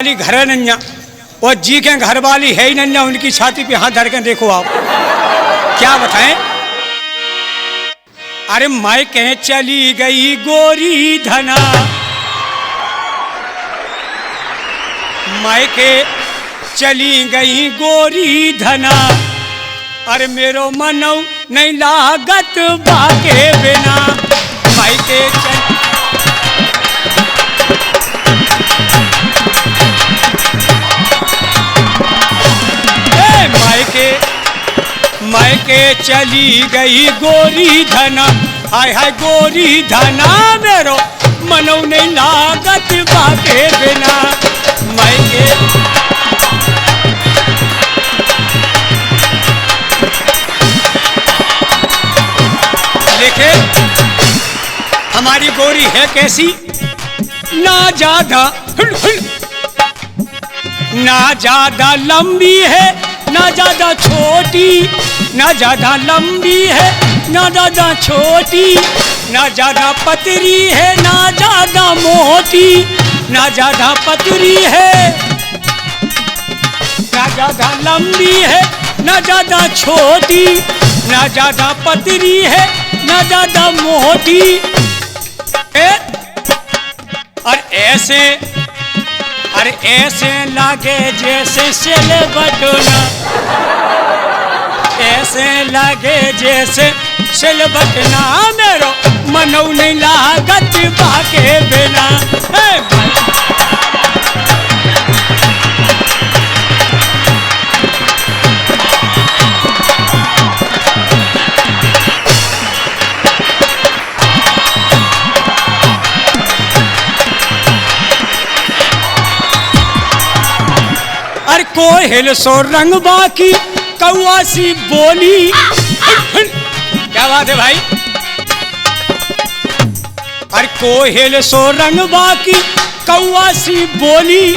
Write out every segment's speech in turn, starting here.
वाली घर है नन्या और जी के घर वाली है ही नन्या। उनकी छाती पे हाथ धर के देखो आप क्या बताएं। अरे मायके चली गई गोरी धना, मायके चली गई गोरी धना। अरे मेरो मनौ नहीं लागत बाके बिना। मायके मायके मायके चली गई गोरी धना। हाय हाय गोरी धना मेरो मनौ नहीं लागत बाके बिना। मायके लेकिन हमारी गोरी है कैसी, ना ज्यादा लंबी है ना ज्यादा छोटी, ना ज्यादा लंबी है ना ज्यादा छोटी, ना ज्यादा पतली है ना ज्यादा मोटी, ना ज्यादा पतली है ना ज्यादा लंबी है ना ज्यादा छोटी, ना ज्यादा पतली है ना ज्यादा मोटी। और ऐसे लागे जैसे सिल बटना, ऐसे लागे जैसे सिल बटना। मेरो मनौ नहीं लागत बाके बिना। कोयल सो रंग बाकी कौआ सी बोली। क्या बात है भाई। अरे कोयल सो रंग बाकी कौआ सी बोली।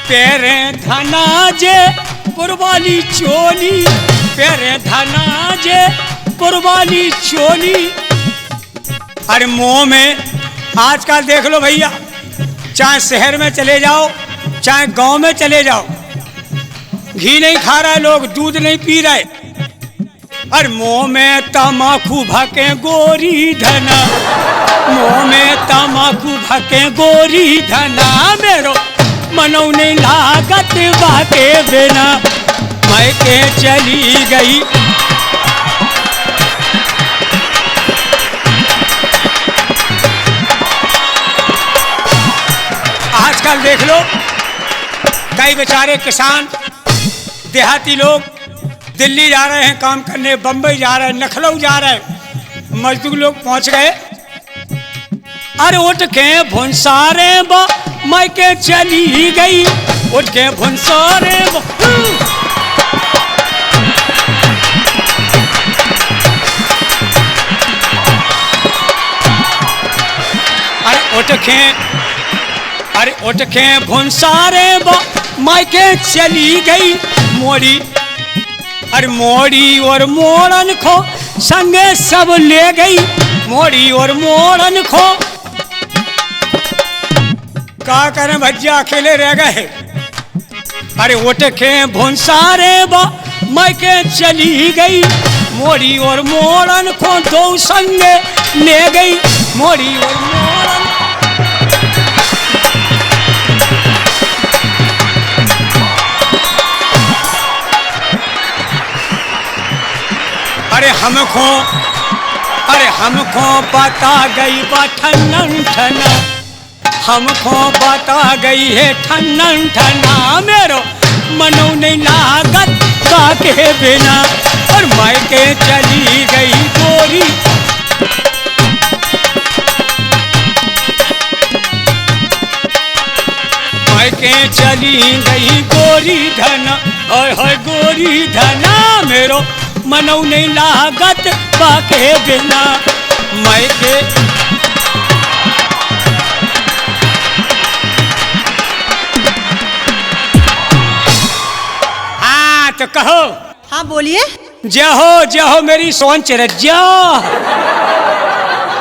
पैरे धना जे पुरवाली चोली, पैरे धना जे पुरवाली चोली। अरे मुंह में आजकल देख लो भैया, चाहे शहर में चले जाओ चाहे गांव में चले जाओ, घी नहीं खा रहे लोग, दूध नहीं पी रहे। और मुंह में तमाकू भके गोरी धना, मुंह में तमाकू भके गोरी धना। मेरो मनौ नहीं लागत बाके बिना। मायके चली गई आजकल देख लो कई बेचारे किसान देहाती लोग दिल्ली जा रहे हैं काम करने, बंबई जा रहे हैं, लखनऊ जा रहे हैं, मजदूर लोग पहुंच गए। अरे उठ के भुनसारे बा मायके चली गई, उठ के भुनसारे बा। अरे उठ के भुनसारे बा मायके चली गई मोड़ी। अरे मोड़ी और मोड़न खो संगे सब ले गई, मोड़ी और मोड़न खो। क्या करें भज्जा अकेले रह गए। अरे उठ के भुनसारे बा मायके चली गई, मोड़ी और मोड़न खो दो संगे ले गई, मोड़ी और मोड़न। अरे हमको बता गई बा ठनन ठना, हमको बता गई है ठनन ठना। मेरो मनौ नहीं लागत बाके बिना। और मायके चली गई गोरी, मायके चली गई गोरी धना। हाय हाय गोरी धना मेरो मनौ नहीं लागत बाके बिना। मायके हाँ तो कहो। हाँ बोलिए। जय हो मेरी सोन चरज्जा।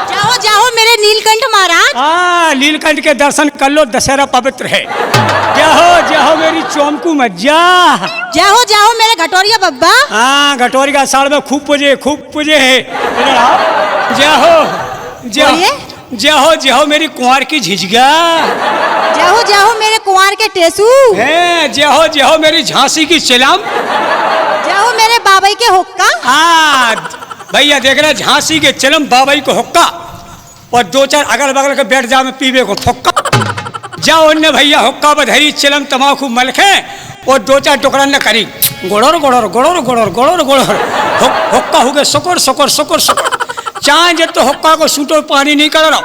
जाओ जाओ मेरे नीलकंठ महाराज। नीलकंठ के दर्शन कर लो, दशहरा पवित्र है। जय हो मेरी चौमकू मज्जा। जाओ जाओ मेरे घटोरिया बब्बा। घटोरी का साड़ में खूब पूजे है। जय हो मेरी कुंवर की झिझगा। जाओ मेरे कुंवर के टेसू। जय हो मेरी झांसी की चिलम। जाओ मेरे बाबाई के हुक्का। भैया देख रहे झांसी के चिलम, बाबाई को हुक्का, और दो चार अगल बगल के बैठ जा में पीवे को फुक्का। जाओ उनने भैया हुक्का बधरी चिलम तमाकू मलखे और दो चार टुकड़ा न करी गोड़ोर गोड़ोर गोड़ोर गोड़ोर गोड़ोर गोड़ोर हुक्का हो गए सुकुर सुकुर सुकुर सुकुर। चाहे जब तो हुक्का को सूटो पानी नहीं कर रहा,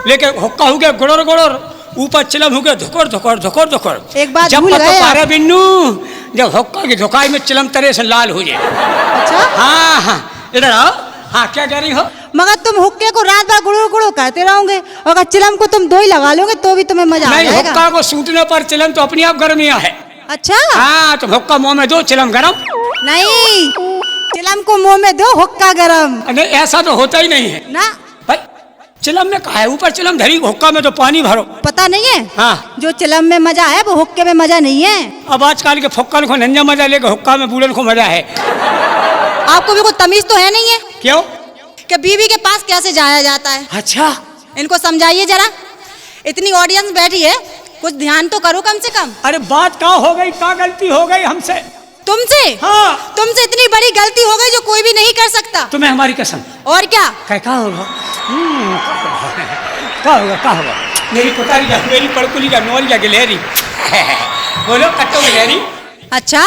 लेकिन हुक्का हो गया गोड़ोर गोड़ोर, ऊपर चिलम हो गया धुकर धुकर धुकर धुकर। एक बात जब भूल गए पारा बिन्नू, जब हुक्का की धुकाई में चिलम तरह से लाल हो जाए। अच्छा हाँ इधर आओ। क्या कह रही हो? मगर तुम हुक्के को रात भर गुड़ो गुड़ो करते रहोगे, और चिलम को तुम दो ही लगा लोगे तो भी तुम्हें मजा नहीं, आएगा। हुक्का को सूटने पर चिलम तो अपने आप गर्मिया है। अच्छा तो हुक्का मुंह में दो, चिलम गरम। नहीं, चिलम को मुंह में दो, हुक्का गरम। नहीं ऐसा तो होता ही नहीं है ना भाई। चिलम में कहा है ऊपर चिलम धरी, हुक्का में तो पानी भरो। पता नहीं है। हाँ जो चिलम में मजा है वो हुक्के में मजा नहीं है। अब आजकल के फुक्कन को नंजा मजा लेकर हुक्का में बूढ़न को मजा है। आपको भी कोई तमीज तो है नहीं है क्यों? कि बीवी के पास कैसे जाया जाता है। अच्छा इनको समझाइए जरा, इतनी ऑडियंस बैठी है, कुछ ध्यान तो करो कम से कम। अरे बात क्या हो गई, क्या गलती हो गई हमसे? तुमसे? हाँ तुमसे इतनी बड़ी गलती हो गई जो कोई भी नहीं कर सकता। तुम्हें हमारी कसम। और क्या? क्या होगा? क्या होगा? मेरी पुतारी का, मेरी पड़कुली का, नौरी का गिलहरी। बोलो कट्टो गिलहरी। अच्छा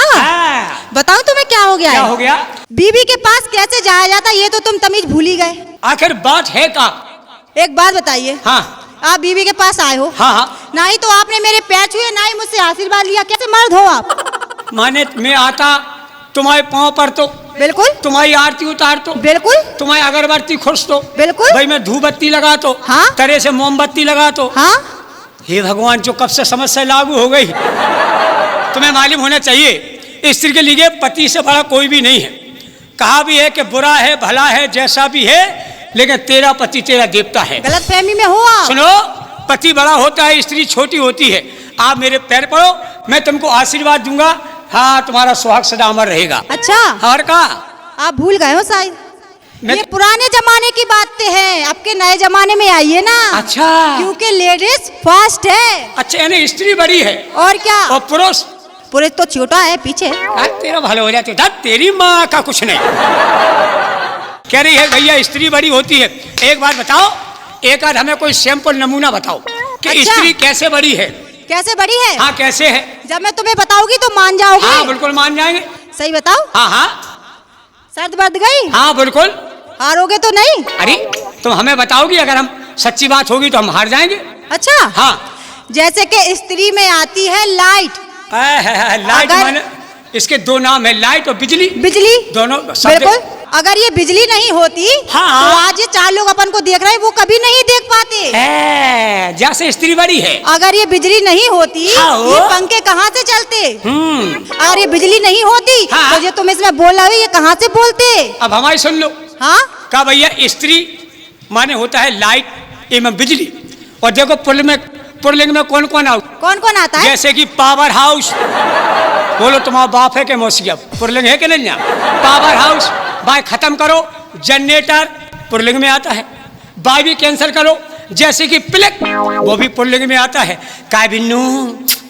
बताओ तुम्हें क्या हो गया? क्या हो गया? बीवी के पास कैसे जाया जाता ये तो तुम तमीज भूल ही गए। आखिर बात है का? एक बात बताइए। हाँ आप बीवी के पास आए हो। हाँ ना ही तो आपने मेरे पैर छुए, ना ही मुझसे आशीर्वाद लिया, कैसे मर्द हो आप? माने मैं आता तुम्हारे पाँव पर तो बिल्कुल, तुम्हारी आरती उतार तो बिल्कुल, तुम्हारी अगरबत्ती खुश तो बिल्कुल, भाई मैं धूपबत्ती लगा तो हाँ, तरह से मोमबत्ती लगा तो हाँ। हे भगवान, जो कब से समस्या लागू हो गई। तुम्हें मालूम होना चाहिए स्त्री के लिए पति से बड़ा कोई भी नहीं है। कहा भी है कि बुरा है भला है जैसा भी है, लेकिन तेरा पति तेरा देवता है। गलत फहमी में हो आप। सुनो, पति बड़ा होता है, स्त्री छोटी होती है। आप मेरे पैर पड़ो, मैं तुमको आशीर्वाद दूंगा। हाँ तुम्हारा सुहाग सदा अमर रहेगा। अच्छा और का आप भूल गए हो शायद, ये तो... पुराने जमाने की बातें हैं, अब के नए जमाने में आइए ना। अच्छा क्योंकि लेडीज फर्स्ट है। अच्छा यानी स्त्री बड़ी है और क्या, और पुरुष तो छोटा है पीछे। तेरा भलो हो जाते, तेरी माँ का कुछ नहीं। कह रही है भैया स्त्री बड़ी होती है। एक बात बताओ, एक आध हमें कोई सैंपल नमूना बताओ कि अच्छा? स्त्री कैसे बड़ी है? कैसे बड़ी है? हाँ कैसे है? जब मैं तुम्हें बताऊंगी तो मान जाओगे। हाँ बिल्कुल मान जाएंगे। सही बताओ। हाँ शर्त बढ़ गई। हाँ बिल्कुल। हारोगे तो नहीं? अरे तुम हमें बताओगी, अगर हम सच्ची बात होगी तो हम हार जाएंगे। अच्छा हाँ जैसे कि स्त्री में आती है लाइट। लाइट माने इसके दो नाम है, लाइट और बिजली। बिजली दोनों बिल्कुल। अगर ये बिजली नहीं होती हाँ, तो आज ये चार लोग अपन को देख रहे हैं वो कभी नहीं देख पाते। जैसे स्त्री बड़ी है। अगर ये बिजली नहीं होती हाँ, ये पंखे कहाँ से चलते? अगर ये बिजली नहीं होती हाँ, तो ये तुम इसमें बोल रहे हो, ये कहाँ से बोलते? अब हमारी सुन लो। हाँ का भैया स्त्री माने होता है लाइट एवं बिजली। और देखो पुरलिंग में कौन कौन आता है? जैसे कि पावर हाउस। बोलो तुम्हारा बाप है के मौसिया, पुरलिंग है कि नहीं? पावर हाउस बाय खत्म करो, जनरेटर पुरलिंग में आता है। बाय भी कैंसिल करो, जैसे कि प्लग, वो भी पुरलिंग में आता है। काय बिन्नू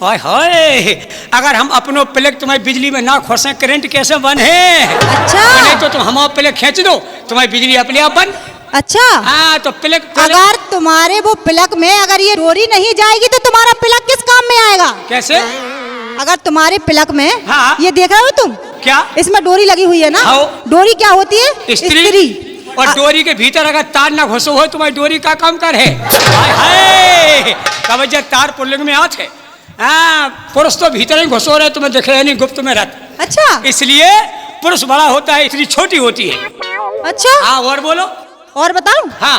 हाय, अगर हम अपनो प्लग तुम्हारी बिजली में ना खोसे, करंट कैसे बन है? अच्छा नहीं तो तुम हमारा प्लग खींच दो, तुम्हारी बिजली अपने आप बन। अच्छा हाँ तो प्लग अगर तुम्हारे वो प्लग में अगर ये डोरी नहीं जाएगी तो तुम्हारा प्लग किस काम में आएगा? कैसे? अगर तुम्हारे प्लग में हाँ, ये देख रहे हो तुम क्या इसमें डोरी लगी हुई है ना? हाँ, डोरी क्या होती है? स्त्री। और डोरी के भीतर अगर तार ना घुसो हो, तुम्हारी डोरी का काम कर है। हाय तार पुरलिंग में आते है। पुरुष तो भीतर ही घुसो रहे, तुम्हें दिखे नहीं, गुप्त में रहते। अच्छा इसलिए पुरुष बड़ा होता है, स्त्री छोटी होती है। अच्छा हाँ और बोलो। और बताऊं? हाँ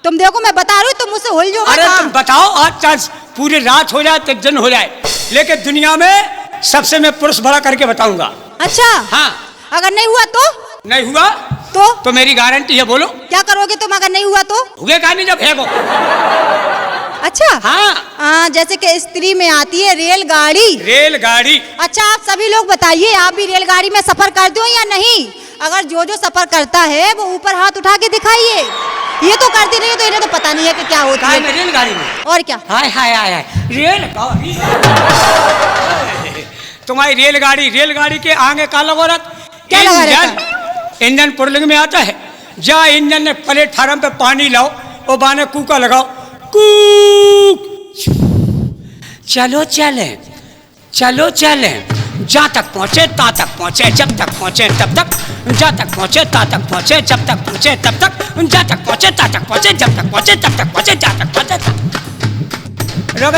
तुम देखो मैं बता रही हूँ, तुम मुझसे हुल जो। अरे तुम बताओ, आज चाहे पूरी रात हो जाए, तक दिन हो जाए, लेकिन दुनिया में सबसे मैं पुरुष बड़ा करके बताऊंगा। अच्छा हाँ अगर नहीं हुआ तो? नहीं हुआ तो तो मेरी गारंटी है, बोलो। क्या करोगे तुम अगर नहीं हुआ तो? हुए कहानी जब फेंको। अच्छा हाँ, जैसे कि स्त्री में आती है रेलगाड़ी। रेलगाड़ी। अच्छा आप सभी लोग बताइए, आप भी रेलगाड़ी में सफर करते हो या नहीं? अगर जो जो सफर करता है वो ऊपर हाथ उठा के दिखाइए। ये तो करती नहीं है तो इन्हें तो पता नहीं है कि क्या होता है रेलगाड़ी में। और क्या? हाय हाय हाय हाय, रेलगाड़ी। तुम्हारी रेलगाड़ी के आगे का लगा रहा? क्या लगा रहता? इंजन पुरलिंग में आता है। जा इंजन ने प्लेटफार्म पे पानी लाओ और बाने कूका लगाओ, कूक। चलो चले, जा तक पहुंचे ता तक पहुंचे, जब तक पहुंचे तब तक, जा तक पहुंचे ता तक पहुंचे, जब तक पहुंचे तब तक, जा तक पहुंचे ता तक पहुंचे, जब तक पहुंचे तब तक पहुंचे, जा तक पहुंचे। रुक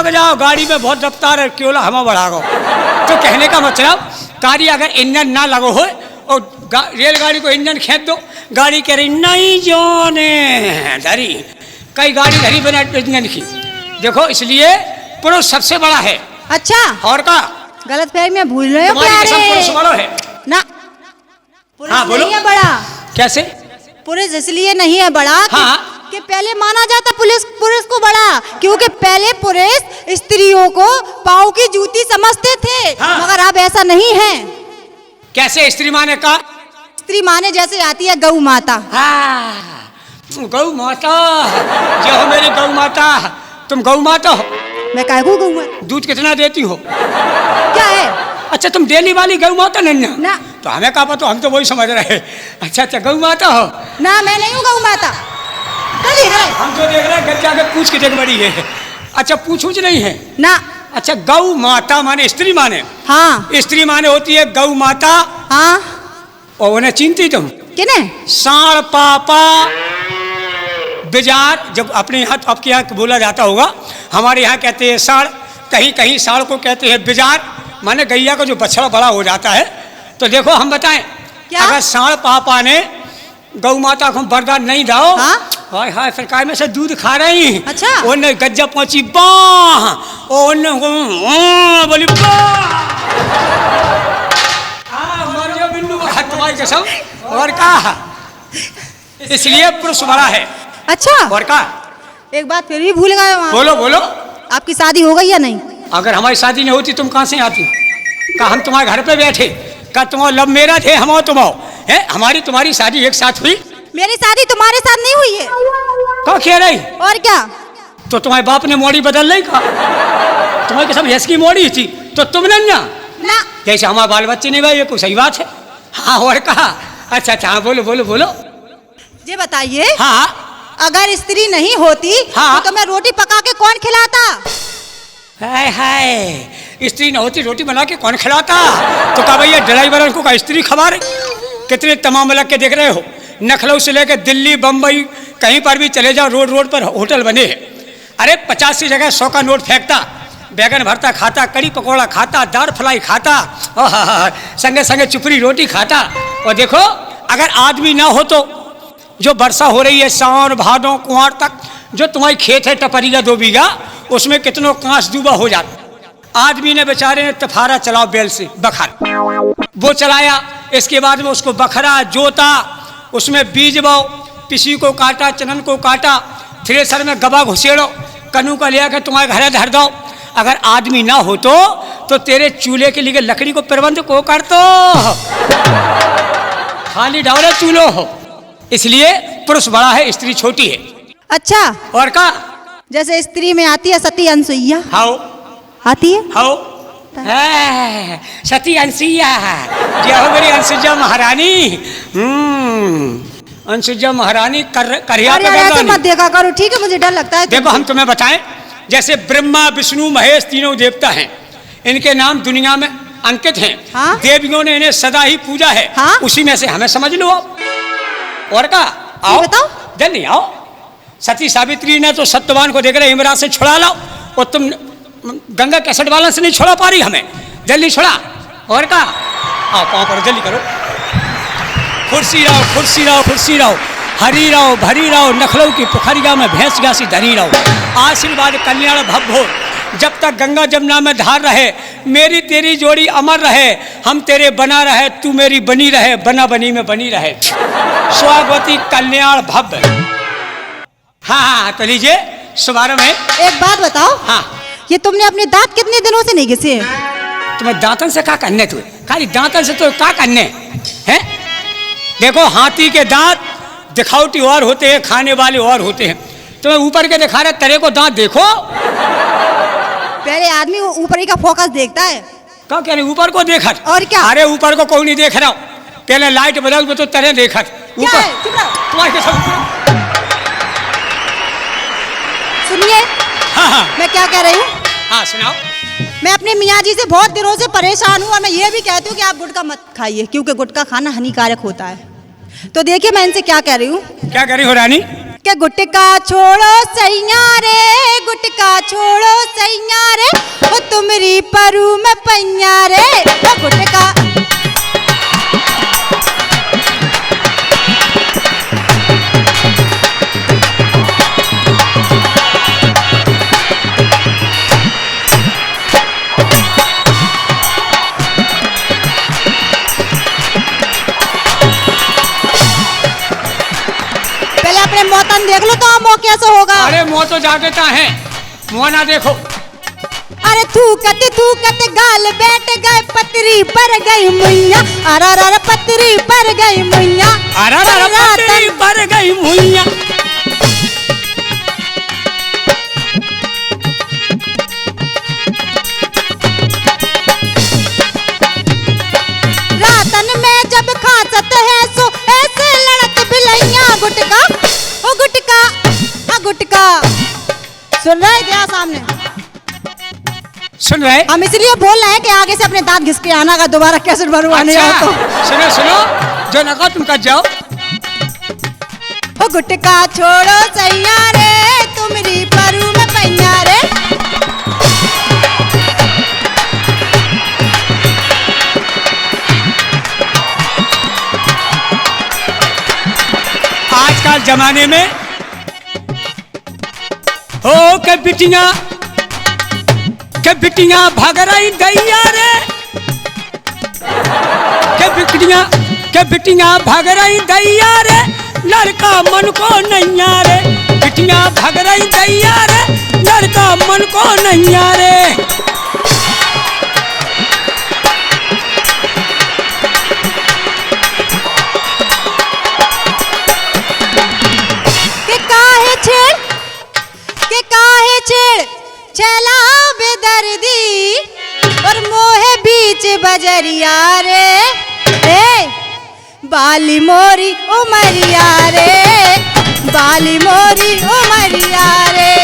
जाओ, गाड़ी में बहुत रफ्तार है, क्यों ला हमें बढ़ा गो। तो कहने का मतलब तारी अगर इंजन ना लगो हो और रेलगाड़ी को इंजन खींच दो, गाड़ी कह रही नहीं जाने धरी, कई गाड़ी धरी बिना इंजन की। देखो इसलिए पुरुष सबसे बड़ा है। अच्छा, और का गलत फहमी में भूल रहे हो पुरुष बड़ा है ना? पुरुष हाँ, बोलो। नहीं है बड़ा। कैसे? पुरुष इसलिए नहीं है बड़ा कि पहले माना जाता पुरुष को बड़ा, क्योंकि पहले पुरुष स्त्रियों को पाँव की जूती समझते थे। मगर अब ऐसा नहीं है। कैसे स्त्री माने का? स्त्री माने जैसे आती है गौ माता। गौ माता, जो हो मेरी गौ माता, तुम गौ माता हो। मैं काय को गौ माता? दूध कितना देती हो? क्या है? अच्छा तुम डेली वाली गौ माता नहीं ना? तो हमें कहा पता, हम तो वही समझ रहे हैं। अच्छा गौ माता हो ना? मैं नहीं हूँ गौ माता। हम तो देख रहे हैं घर जाके पूछ के देख बड़ी है। अच्छा पूछ नहीं है ना? अच्छा गौ माता माने स्त्री माने? हाँ, स्त्री माने होती है गौ माता। हाँ, और उन्हें चिंती तुम किने? साड़ पापा बिजार, जब अपने यहाँ तो आपके यहाँ बोला जाता होगा, हमारे यहाँ कहते हैं साड़, कहीं कहीं साड़ को कहते हैं बिजार, माने गैया का जो बछड़ा बड़ा हो जाता है। तो देखो हम बताएं, अगर साड़ पापा ने गौ माता को बरदान नहीं दाओ, हाय हाय सरकार में से दूध खा रही। अच्छा, उन्हें गज्जा पहुंची बाह, बोली तुम्हारी कसम। और का इसलिए पुरुष बड़ा है। अच्छा, और का एक बात फिर भी भूल गए। बोलो बोलो, आपकी शादी हो गई या नहीं? अगर हमारी शादी नहीं होती तुम कहाँ से आती? का हम तुम्हारे घर पे बैठे? का तुम्हारा लव मेरा थे हम और तुम है? हमारी तुम्हारी शादी एक साथ हुई? मेरी शादी तुम्हारे साथ नहीं हुई है। क्या कह रही? और क्या? तो तुम्हारे बाप ने मोड़ी बदल नहीं का? तुम्हारी कसम यस की मोड़ी थी तो तुम नहीं ना? जैसे हमारे बाल बच्चे नहीं भाई, ये कोई सही बात है? हाँ और कहा। अच्छा अच्छा बोलो बोलो बोलो। ये बताइए, हाँ अगर स्त्री नहीं होती तो मैं रोटी पका के कौन खिलाता? हाय हाय, स्त्री न होती रोटी बना के कौन खिलाता? तो कहा भैया ड्राइवर को का स्त्री खबा रही। कितने तमाम लग के देख रहे हो, लखनऊ से लेकर दिल्ली बम्बई कहीं पर भी चले जाओ, रोड रोड पर होटल बने हैं। अरे 50 की जगह 100 का नोट फेंकता, बैगन भरता खाता, कड़ी पकौड़ा खाता, दाल फ्राई खाता, संगे संगे चुपड़ी रोटी खाता। और देखो अगर आदमी ना हो तो जो वर्षा हो रही है सावन भादों कुंवार तक, जो तुम्हारी खेत है टपरिया 2 बीघा, उसमें कितनों कांस डूबा हो जाता। आदमी ने बेचारे ने तफारा चलाओ बैल से, बखर वो चलाया, इसके बाद में उसको बखरा जोता, उसमें बीज बोओ, पिसी को काटा, चनन को काटा, थ्रेसर में गबा घुसेड़ो, कनू का ले आकर तुम्हारे घर धर दो। अगर आदमी ना हो तो तेरे चूल्हे के लिए लकड़ी को प्रबंध को कर दो, खाली डावरे चूल्हो हो। इसलिए पुरुष बड़ा है, स्त्री छोटी है। अच्छा, और का जैसे स्त्री में आती है सती अनसुईया, हाउ आती है? हाउ सती अंसुईया, क्या हो मेरी अंसुजा महारानी? अंसुजा महारानी करिया ऐसे मत देखा करो, ठीक है? मुझे डर लगता है। देखो हम तुम्हें बताएं, जैसे ब्रह्मा विष्णु महेश तीनों देवता हैं, इनके नाम दुनिया में अंकित हैं। देवियों ने इन्हें सदा ही पूजा है। उसी में से हमें समझ लो आप। और का आओ बताओ, जल्दी आओ। सती सावित्री ने तो सत्यवान को देख रहे हिमराज से छुड़ा लाओ, और तुम गंगा कैसेट वाला से नहीं छोड़ा पा रही हमें, जल्दी छोड़ा। और का आओ, पाँव पर जल्दी करो। खुर्सी रहो खुर्सी रहो खुर्सी रहो, हरी रहो भरी रहो, नखलऊ की पोखरिया में भैंस गासी धरी रहो। आशीर्वाद कल्याण भव जब तक गंगा जमुना में धार रहे, मेरी तेरी जोड़ी अमर रहे, हम तेरे बना रहे, तू मेरी बनी रहे, बना बनी में बनी रहे, स्वागवती कल्याण भव्य। हाँ, तो लीजिए शुभारंभ है। एक बात बताओ, हाँ, ये तुमने अपने दांत कितने दिनों से नहीं घिसे? तुम्हें दांतन से क्या करने, तू खाली दांतन से तो क्या करने हैं? देखो, हाथी के दांत दिखावटी और होते हैं, खाने वाले और होते हैं। तुम्हें ऊपर के दिखा रहे, तेरे को दांत देखो। पहले आदमी ऊपर ही का फोकस देखता है। क्या कह रहे, ऊपर को देखा? और क्या? अरे ऊपर को कोई नहीं देख रहा, पहले लाइट बदल में तो तेरे देखा ऊपर। सुनिए, हाँ, मैं क्या कह रही हूँ? हाँ सुनाओ। मैं अपने मियाँ जी से बहुत दिनों से परेशान हूँ और मैं ये भी कहती हूँ कि आप गुटखा मत खाइए, क्योंकि गुटखा खाना हानिकारक होता है। तो देखिए, मैं इनसे क्या कह रही हूँ। क्या कह रही हो रानी? क्या गुटका छोड़ो सैया रे, गुटका छोड़ो सैया रे, ओ तुमरी परू में पैया रे, ओ गुटका। अपने मौतन देख लो तो मुँह कैसे होगा? अरे मुँह तो जागता है, मुँह ना देखो। अरे तू कते गाल बैठ गए, पतरी पर गई मुइया, अरे पतरी पर गई मुइया, अरे पतरी पर गई मुइया। रातन में जब खांसत है सो ऐसे लड़त बिलैया, गुटका ओ गुटका, हाँ गुटका। सुन रहे क्या सामने? सुन रहे? हम इसलिए बोल रहे हैं कि आगे से अपने दांत घिस के आना का, दोबारा कैसे बनवाने अच्छा, हो तो। सुनो सुनो, जो लगा तुम कर जाओ। ओ गुटका छोड़ो सैया रे, तुमरी परू में पैया रे। आजकल जमाने में हो के बिटिया भाग रही दैया रे, के बिटिया भाग रही दैया रे, लड़का मन को नैया रे, बिटिया भाग रही दैया रे, लड़का मन को नैया रे। चला बेदर्दी और मोहे बीच बजरिया रे, ए बाली मोरी उमरिया रे, बाली मोरी उमरिया रे।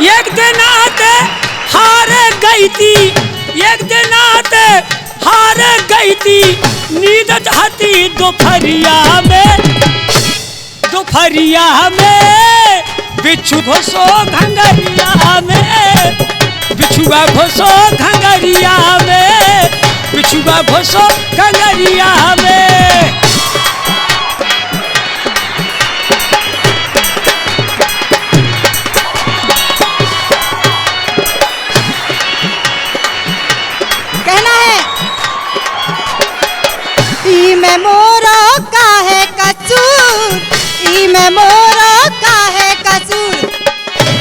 एक दिन आते हार गई थी, एक दिन आते हार गई थी, नींद चाहती दोपहरिया में, बिच्छू घोसो घंगरिया में, बिच्छुआ घोसो घंगरिया में, बिच्छुआ घोसो घंगरिया में। में मोरा का है कसूर, ई में मोरा का है कसूर,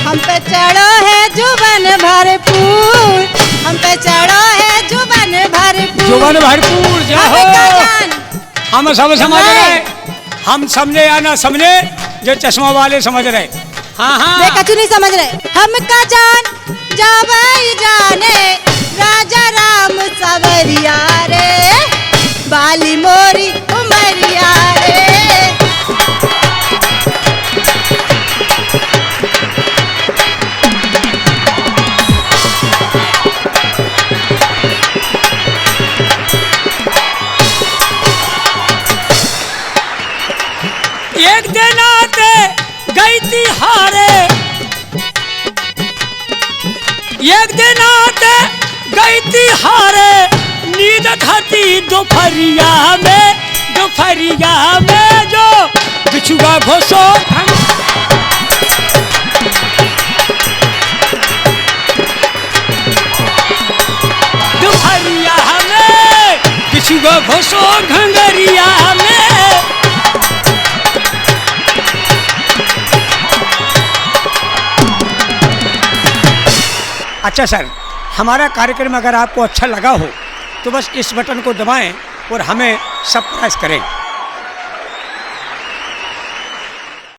हम पे चढ़ो है जुबन भरपूर, हम पे चढ़ो है जुबन भरपूर, जुबन भरपूर जाओ। हम सब समझ रहे, हम समझे या ना समझे, जो चश्मा वाले समझ रहे। हाँ हाँ, वे कछु नहीं समझ रहे। हम का जान जावई जाने, राजा राम सवरिया रे, बाली मोरी उमरिया रे। एक दिन आते गई थी हारे, एक दिन आते जैती हारे नींद खाती दोपहरिया में जो बिछुआ घोसो दोपहरिया में बिछुआ घोसो घंगरिया में। अच्छा सर, हमारा कार्यक्रम अगर आपको अच्छा लगा हो तो बस इस बटन को दबाएं और हमें सब्सक्राइब करें।